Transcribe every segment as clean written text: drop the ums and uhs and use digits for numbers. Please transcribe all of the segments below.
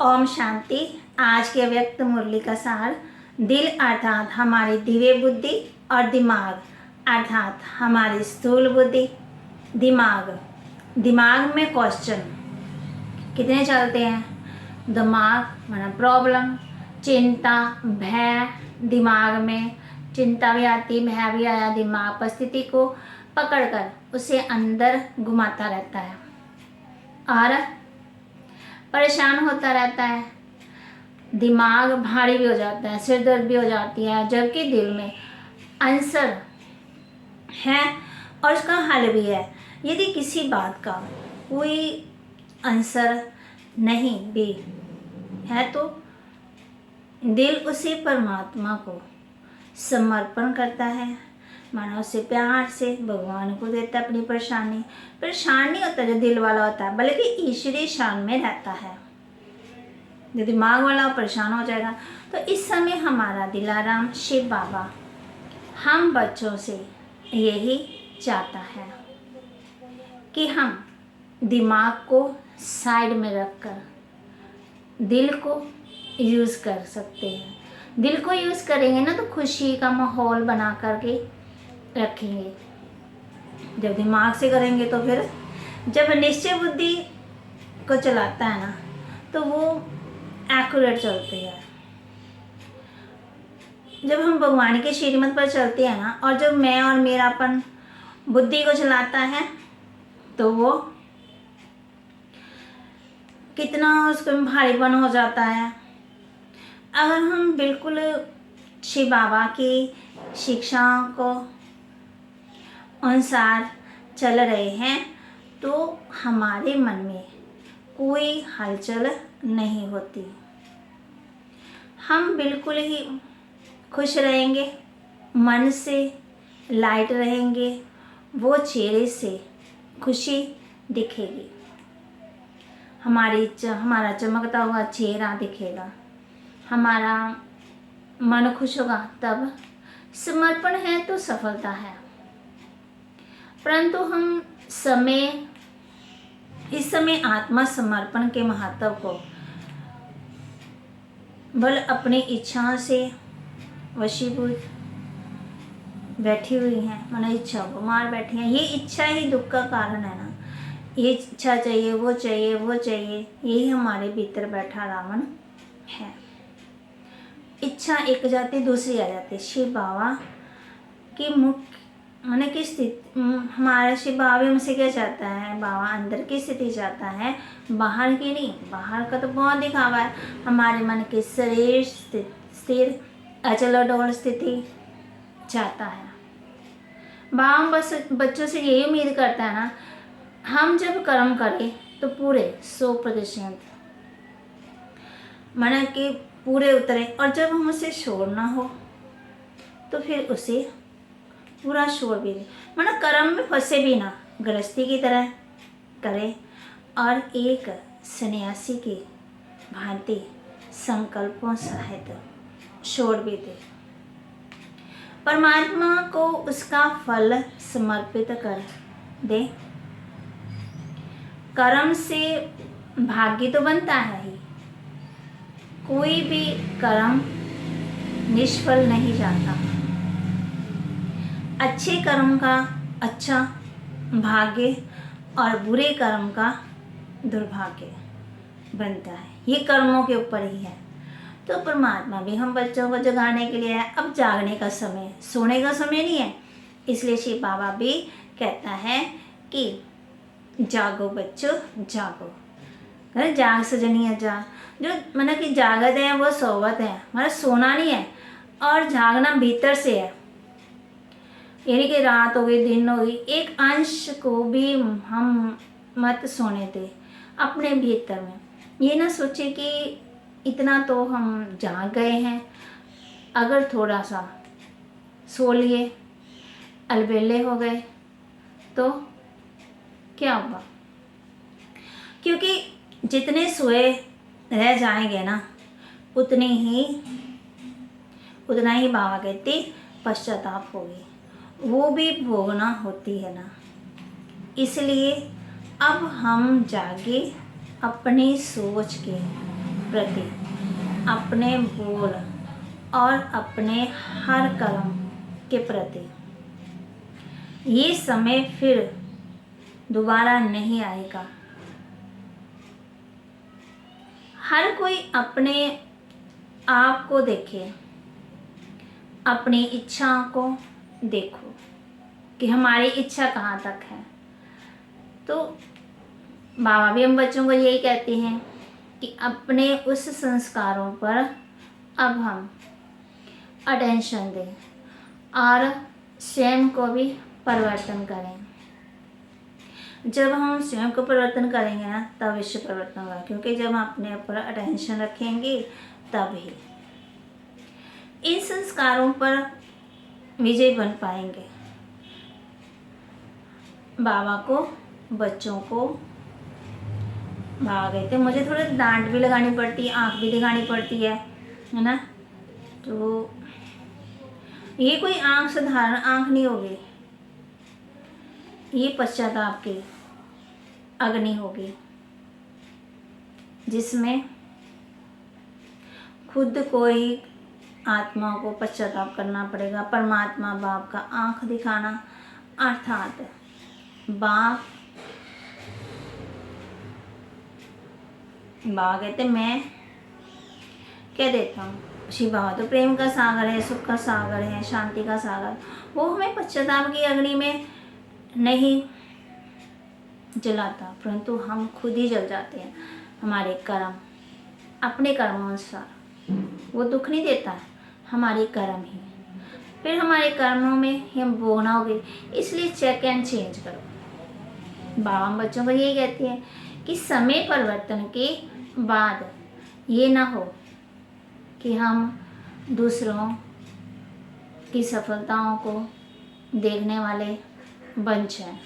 ओम शांति। आज के व्यक्त मुरली का सार, दिल अर्थात हमारी दिव्य बुद्धि और दिमाग अर्थात हमारी स्थूल बुद्धि। दिमाग में क्वेश्चन कितने चलते हैं? दिमाग माना प्रॉब्लम, चिंता, भय। दिमाग में चिंता भी आती, भय भी आया, दिमाग परिस्थिति को पकड़कर उसे अंदर घुमाता रहता है और परेशान होता रहता है। दिमाग भारी भी हो जाता है, सिर दर्द भी हो जाती है, जबकि दिल में आंसर है और उसका हल भी है। यदि किसी बात का कोई आंसर नहीं भी है तो दिल उसे परमात्मा को समर्पण करता है, मानो उसे प्यार से भगवान को देता है। अपनी परेशान नहीं होता जो दिल वाला होता है, बल्कि ईश्वरीय शान में रहता है। जो दिमाग वाला परेशान हो जाएगा तो इस समय हमारा दिलाराम शिव बाबा हम बच्चों से यही चाहता है कि हम दिमाग को साइड में रखकर दिल को यूज़ कर सकते हैं। दिल को यूज़ करेंगे ना तो खुशी का माहौल बना करके रखेंगे। जब दिमाग से करेंगे तो फिर जब निश्चय बुद्धि को चलाता है ना तो वो एक्यूरेट चलती है। जब हम भगवान के श्रीमत पर चलते हैं ना और जब मैं और मेरापन बुद्धि को चलाता है तो वो कितना उसको भारीपन हो जाता है। अगर हम बिल्कुल शिव बाबा की शिक्षाओं को अनुसार चल रहे हैं तो हमारे मन में कोई हलचल नहीं होती। हम बिल्कुल ही खुश रहेंगे, मन से लाइट रहेंगे, वो चेहरे से खुशी दिखेगी, हमारा चमकता हुआ चेहरा दिखेगा, हमारा मन खुश होगा। तब समर्पण है तो सफलता है। परंतु हम इस समय आत्मा समर्पण के महत्व को बल अपनी इच्छाओं से वशीभूत बैठी हुई हैं, माना इच्छा को मार बैठी हैं। ये इच्छा ही दुख का कारण है ना। ये इच्छा चाहिए, वो चाहिए, वो चाहिए, यही हमारे भीतर बैठा रावण है। इच्छा एक जाती दूसरी आ जाती। शिव बाबा की मुख्य माने की स्थिति, हमारा शिव बाबा हमसे क्या चाहता है? बाबा अंदर की स्थिति चाहता है, बाहर की नहीं। बाहर का तो बहुत दिखावा है। हमारे मन के शरीर स्थिर अचल अडोल स्थिति चाहता है। बाबा बस बच्चों से यही उम्मीद करता है ना, हम जब कर्म करें तो पूरे 100% माना कि पूरे उतरे, और जब हम उसे छोड़ना हो तो फिर उसे पूरा छोड़ भी दे। माना कर्म में फंसे भी ना, गृहस्थी की तरह करे और एक सन्यासी की भांति संकल्पों सहित छोड़ भी दे। परमात्मा को उसका फल समर्पित कर दे। कर्म से भाग्य तो बनता है ही, कोई भी कर्म निष्फल नहीं जाता। अच्छे कर्म का अच्छा भाग्य और बुरे कर्म का दुर्भाग्य बनता है। ये कर्मों के ऊपर ही है। तो परमात्मा भी हम बच्चों को जगाने के लिए है। अब जागने का समय, सोने का समय नहीं है। इसलिए शिव बाबा भी कहता है कि जागो बच्चों जागो। अरे जाग सजनिया जाग। जो मतलब कि जागत है वो सोवत है, मतलब सोना नहीं है। और जागना भीतर से है, यानी कि रात हो गई दिन हो गई, एक अंश को भी हम मत सोने दे अपने भीतर में। ये ना सोचे कि इतना तो हम जाग गए हैं, अगर थोड़ा सा सो लिए, अलबेले हो गए तो क्या होगा? क्योंकि जितने सोए रह जाएंगे ना उतना ही बाबा कहते पश्चाताप होगी, वो भी भोगना होती है ना। इसलिए अब हम जागे अपनी सोच के प्रति, अपने बोल और अपने हर कर्म के प्रति। ये समय फिर दोबारा नहीं आएगा। हर कोई अपने आप को देखे, अपनी इच्छाओं को देखो कि हमारी इच्छा कहाँ तक है। तो बाबा भी हम बच्चों को यही कहते हैं कि अपने उस संस्कारों पर अब हम अटेंशन दें और स्वयं को भी परिवर्तन करें। जब हम स्वयं को परिवर्तन करेंगे ना, तब विश्व परिवर्तन होगा, क्योंकि जब हम अपने ऊपर अटेंशन रखेंगे तभी इन संस्कारों पर विजय बन पाएंगे। बाबा को, बच्चों को, बाबा कहते हैं मुझे थोड़ी डांट भी लगानी पड़ती है, आँख भी दिखानी पड़ती है ना। तो ये कोई आँख साधारण आँख नहीं होगी, ये पश्चाताप की अग्नि होगी, जिसमें खुद को ही आत्मा को पश्चाताप करना पड़ेगा। परमात्मा बाप का आँख दिखाना, अर्थात बाप कहते मैं क्या देता हूँ। शिव बाबा तो प्रेम का सागर है, सुख का सागर है, शांति का सागर। वो हमें पश्चाताप की अग्नि में नहीं जलाता, परंतु हम खुद ही जल जाते हैं। हमारे कर्म, अपने कर्मानुसार वो दुख नहीं देता, हमारे कर्म ही। फिर हमारे कर्मों में ही हम भोगना होगी, इसलिए चेक एंड चेंज करो। बाबा हम बच्चों को यही कहते हैं कि समय परिवर्तन के बाद ये ना हो कि हम दूसरों की सफलताओं को देखने वाले बन जाएं।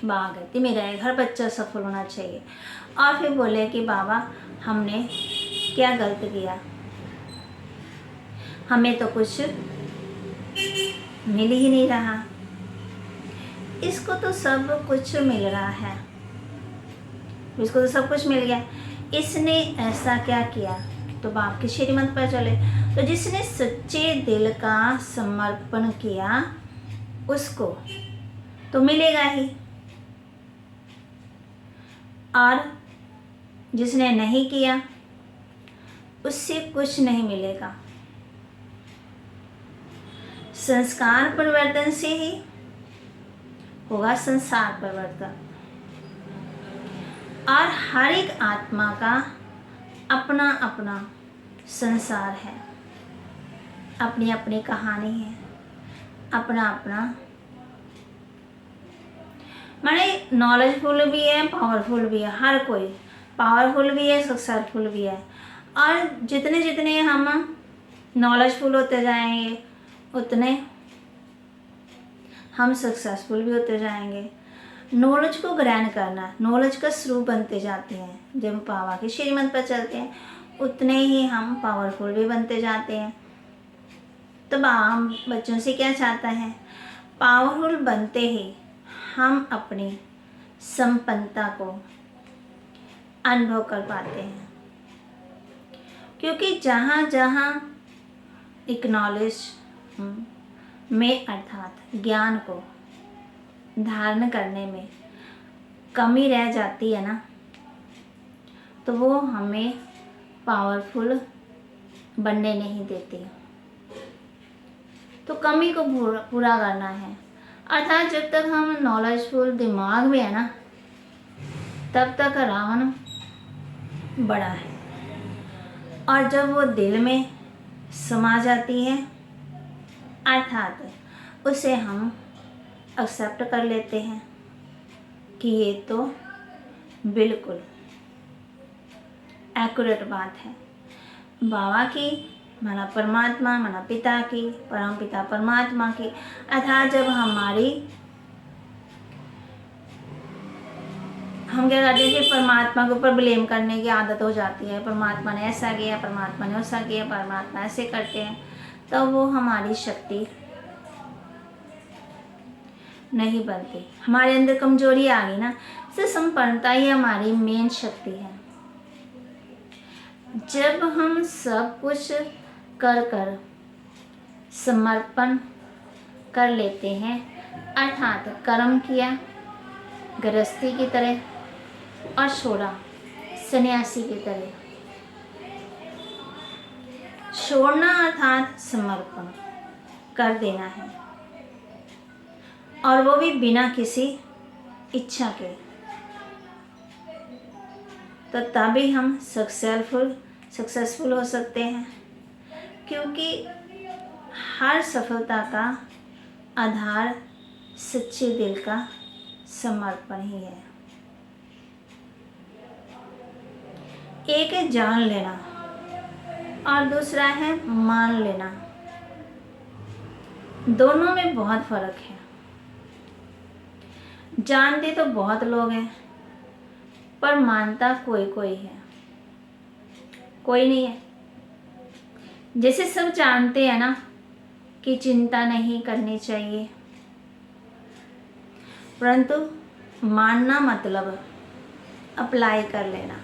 बाबा कहती मेरा हर बच्चा सफल होना चाहिए। और फिर बोले कि बाबा हमने क्या गलत किया, हमें तो कुछ मिल ही नहीं रहा, इसको तो सब कुछ मिल रहा है, इसको तो सब कुछ मिल गया, इसने ऐसा क्या किया। तो बाप की श्रीमत पर चले, तो जिसने सच्चे दिल का समर्पण किया उसको तो मिलेगा ही, और जिसने नहीं किया उससे कुछ नहीं मिलेगा। संस्कार परिवर्तन से ही होगा संसार परिवर्तन। और हर एक आत्मा का अपना अपना संसार है, अपनी अपनी कहानी है, अपना अपना माने नॉलेजफुल भी है, पावरफुल भी है। हर कोई पावरफुल भी है, सक्सेसफुल भी है। और जितने जितने हम नॉलेजफुल होते जाएंगे उतने हम सक्सेसफुल भी होते जाएंगे। नॉलेज को ग्रहण करना, नॉलेज का स्वरूप बनते जाते हैं। जब बाबा की श्रीमत पर चलते हैं उतने ही हम पावरफुल भी बनते जाते हैं। तो बाबा बच्चों से क्या चाहता है, पावरफुल बनते ही हम अपनी संपन्नता को अनुभव कर पाते हैं। क्योंकि जहाँ जहाँ एक नॉलेज में अर्थात ज्ञान को धारण करने में कमी रह जाती है ना, तो वो हमें पावरफुल बनने नहीं देती। तो कमी को पूरा करना है। अर्थात जब तक हम नॉलेजफुल दिमाग में है ना, तब तक रावण बड़ा है, और जब वो दिल में समा जाती है अर्थात उसे हम एक्सेप्ट कर लेते हैं कि ये तो बिल्कुल एक्यूरेट बात है। बाबा की माना परमात्मा, माना पिता की, परम पिता परमात्मा की। अर्थात जब हम क्या करते हैं कि परमात्मा के ऊपर ब्लेम करने की आदत हो जाती है। परमात्मा ने ऐसा किया, परमात्मा ने वैसा किया, परमात्मा ऐसे करते हैं, तो वो हमारी शक्ति नहीं बनती। हमारे अंदर कमजोरी आ गई ना, सिर्फ संपन्नता ही हमारी मेन शक्ति है। जब हम सब कुछ कर कर समर्पण कर लेते हैं, अर्थात कर्म किया गृहस्थी की तरह और छोड़ा सन्यासी की तरह। छोड़ना अर्थात समर्पण कर देना है, और वो भी बिना किसी इच्छा के। तो तभी हम सक्सेसफुल हो सकते हैं, क्योंकि हर सफलता का आधार सच्चे दिल का समर्पण ही है। एक है जान लेना और दूसरा है मान लेना। दोनों में बहुत फर्क है। जानते तो बहुत लोग हैं, पर मानता कोई कोई है, कोई नहीं है। जैसे सब जानते हैं ना कि चिंता नहीं करनी चाहिए, परंतु मानना मतलब अप्लाई कर लेना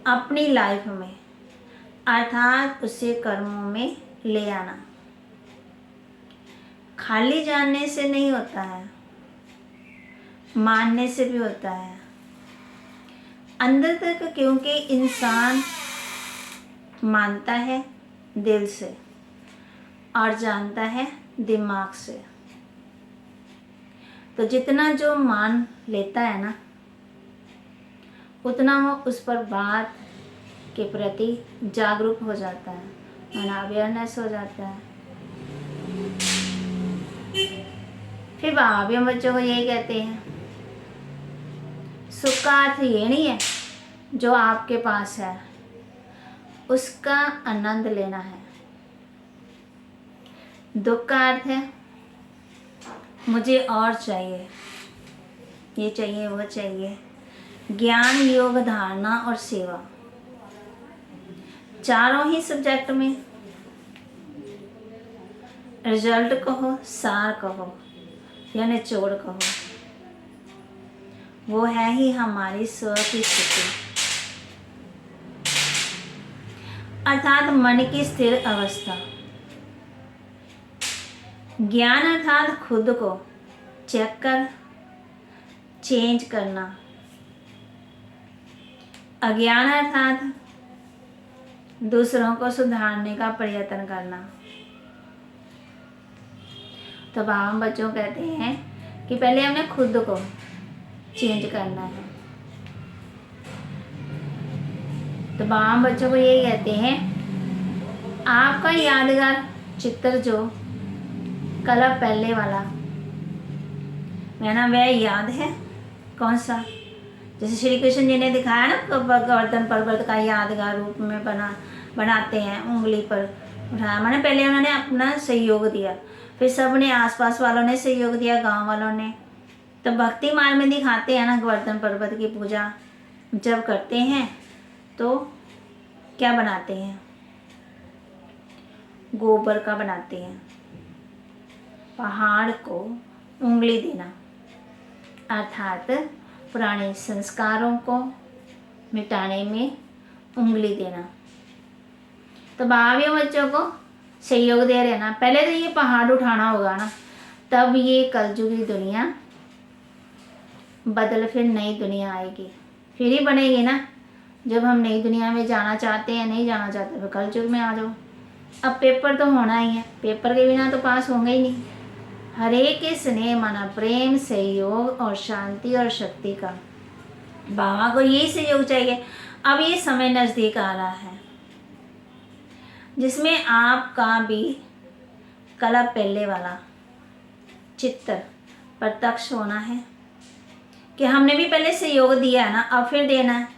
अपनी लाइफ में, अर्थात उसे कर्मों में ले आना। खाली जानने से नहीं होता है, मानने से भी होता है अंदर तक, क्योंकि इंसान मानता है दिल से और जानता है दिमाग से। तो जितना जो मान लेता है ना, उतना वो उस पर बात के प्रति जागरूक हो जाता है, माना अवेयरनेस हो जाता है। फिर बाबा भी हम बच्चों को यही कहते हैं, सुख का अर्थ ये नहीं है जो आपके पास है उसका आनंद लेना है। दुख का अर्थ है मुझे और चाहिए, ये चाहिए वो चाहिए। ज्ञान, योग, धारणा और सेवा, चारों ही सब्जेक्ट में रिजल्ट कहो, सार कहो या निचोड़ कहो, वो है ही हमारी स्व की स्थिति, अर्थात मन की स्थिर अवस्था। ज्ञान अर्थात खुद को चेक कर चेंज करना। अज्ञान अर्थात दूसरों को सुधारने का प्रयत्न करना। तो हम बच्चों कहते हैं कि पहले हमें खुद को चेंज करना है। तो हम बच्चों को यही कहते हैं, आपका यादगार चित्र जो कला पहले वाला मैं ना, वह याद है कौन सा? जैसे श्री कृष्ण जी ने दिखाया ना, गोवर्धन पर्वत का यादगार रूप में बनाते हैं, उंगली पर उठाया। मैंने पहले उन्होंने अपना सहयोग दिया, फिर सब ने आसपास वालों ने सहयोग दिया, गांव वालों ने। तो भक्ति मार्ग में दिखाते हैं ना, गोवर्धन पर्वत की पूजा जब करते हैं तो क्या बनाते हैं? गोबर का बनाते हैं। पहाड़ को उंगली देना अर्थात पुराने संस्कारों को मिटाने में उंगली देना। तो भाइयों बच्चों को सहयोग दे रहे ना, पहले तो ये पहाड़ उठाना होगा ना, तब ये कलयुगी दुनिया बदल फिर नई दुनिया आएगी, फिर ही बनेगी ना। जब हम नई दुनिया में जाना चाहते हैं, नहीं जाना चाहते, फिर कलयुग में आ जाओ। अब पेपर तो होना ही है, पेपर के बिना तो पास होंगे ही नहीं। हरे के स्नेह, माना प्रेम, सहयोग और शांति और शक्ति का। बाबा को यही सहयोग चाहिए। अब ये समय नज़दीक आ रहा है जिसमें आपका भी कला पहले वाला चित्र प्रत्यक्ष होना है कि हमने भी पहले सहयोग दिया है ना, अब फिर देना है।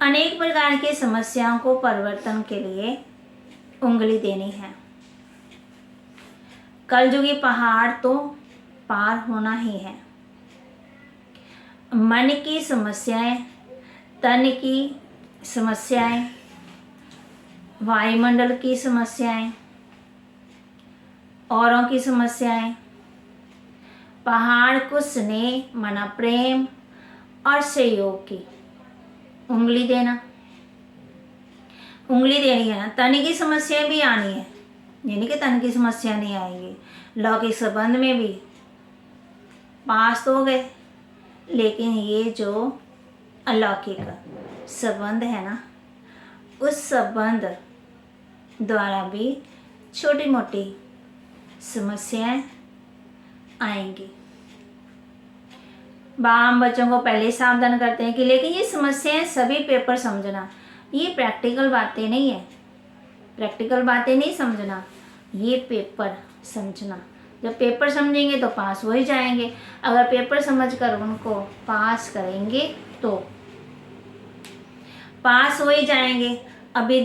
अनेक प्रकार की समस्याओं को परिवर्तन के लिए उंगली देनी है। कलयुगी पहाड़ तो पार होना ही है। मन की समस्याएं, तन की समस्याएं, वायुमंडल की समस्याएं, औरों की समस्याएं, पहाड़ को स्नेह, मना प्रेम और सहयोग की उंगली देना। उंगली देनी है ना, तन की समस्या भी आनी है, ये नहीं कि तन की समस्या नहीं आएगी। लौकिक संबंध में भी पास तो हो गए, लेकिन ये जो अलौकिक संबंध है ना, उस संबंध द्वारा भी छोटी मोटी समस्याएं आएंगी। हम बच्चों को पहले ही सावधान करते हैं कि लेकिन ये समस्याएं सभी पेपर समझना, ये प्रैक्टिकल बातें नहीं है, प्रैक्टिकल बातें नहीं समझना, ये पेपर समझना। जब पेपर समझेंगे तो पास हो ही जाएंगे। अगर पेपर समझकर उनको पास करेंगे तो पास हो ही जाएंगे। अभी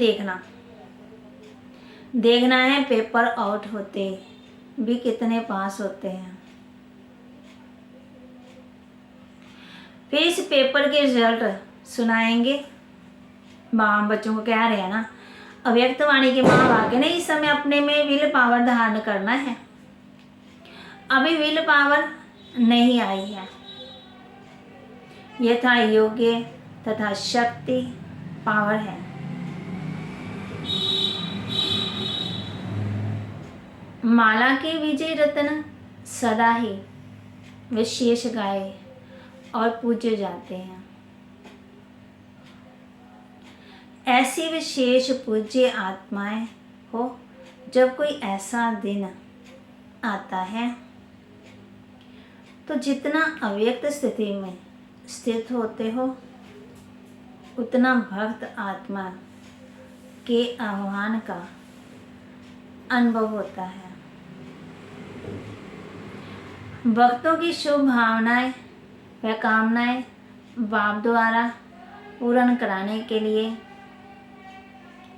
देखना है पेपर आउट होते भी कितने पास होते हैं। फिर इस पेपर के रिजल्ट सुनाएंगे। हम बच्चों को कह रहे हैं ना, अव्यक्त वाणी के माँ वाक्य ने इस समय अपने में विल पावर धारण करना है। अभी विल पावर नहीं आई है, यथा योग्य तथा शक्ति पावर है। माला के विजय रत्न सदा ही विशेष गाए और पूजे जाते हैं। ऐसी विशेष पूज्य आत्माएं हो, जब कोई ऐसा दिन आता है तो जितना अव्यक्त स्थिति में स्थित होते हो, उतना भक्त आत्मा के आह्वान का अनुभव होता है। भक्तों की शुभ भावनाएं व कामनाएं बाप द्वारा पूर्ण कराने के लिए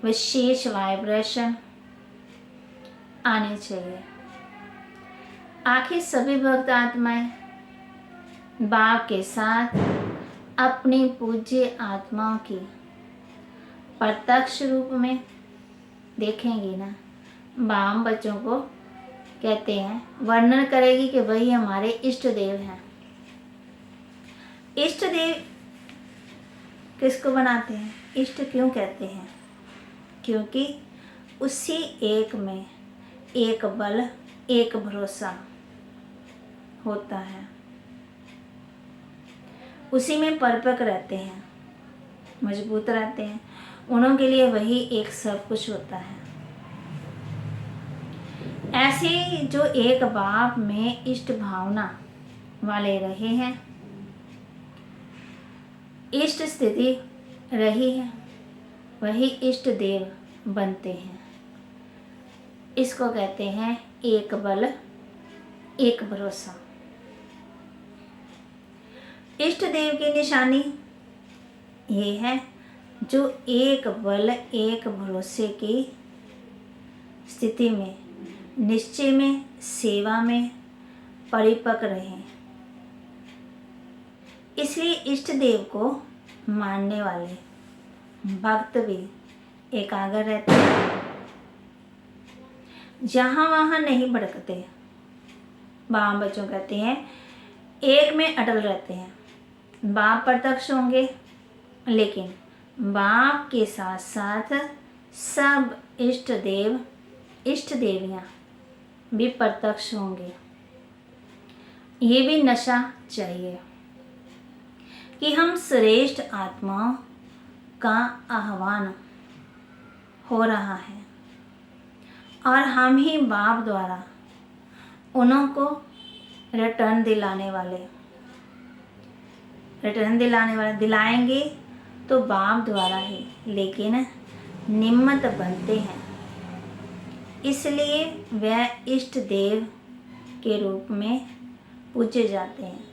विशेष वाइब्रेशन आने चाहिए। आखिर सभी भक्त आत्माएं बाप के साथ अपनी पूज्य आत्माओं की प्रत्यक्ष रूप में देखेंगी ना। बाम बच्चों को कहते हैं, वर्णन करेगी कि वही हमारे इष्ट देव हैं। इष्ट देव किसको बनाते हैं, इष्ट क्यों कहते हैं? क्योंकि उसी एक में एक बल, एक भरोसा होता है, उसी में परिपक्व रहते हैं, मजबूत रहते हैं। उन्हों के लिए वही एक सब कुछ होता है। ऐसे जो एक बाप में इष्ट भावना वाले रहे हैं, इष्ट स्थिति रही है, वही इष्ट देव बनते हैं। इसको कहते हैं एक बल एक भरोसा। इष्ट देव की निशानी ये है जो एक बल एक भरोसे की स्थिति में, निश्चय में, सेवा में परिपक्व रहे। इसलिए इष्ट देव को मानने वाले भक्त भी एकाग्र रहते हैं, जहाँ वहाँ नहीं भटकते। बाम बच्चों कहते हैं एक में अटल रहते हैं। बाप प्रत्यक्ष होंगे, लेकिन बाप के साथ साथ सब इष्ट देव, इष्ट देवियाँ भी प्रत्यक्ष होंगे। ये भी नशा चाहिए कि हम श्रेष्ठ आत्माओं का आह्वान हो रहा है और हम ही बाप द्वारा उन्हों को रिटर्न दिलाने वाले दिलाएंगे तो बाप द्वारा ही, लेकिन निमित्त बनते हैं। इसलिए वह इष्ट देव के रूप में पूजे जाते हैं।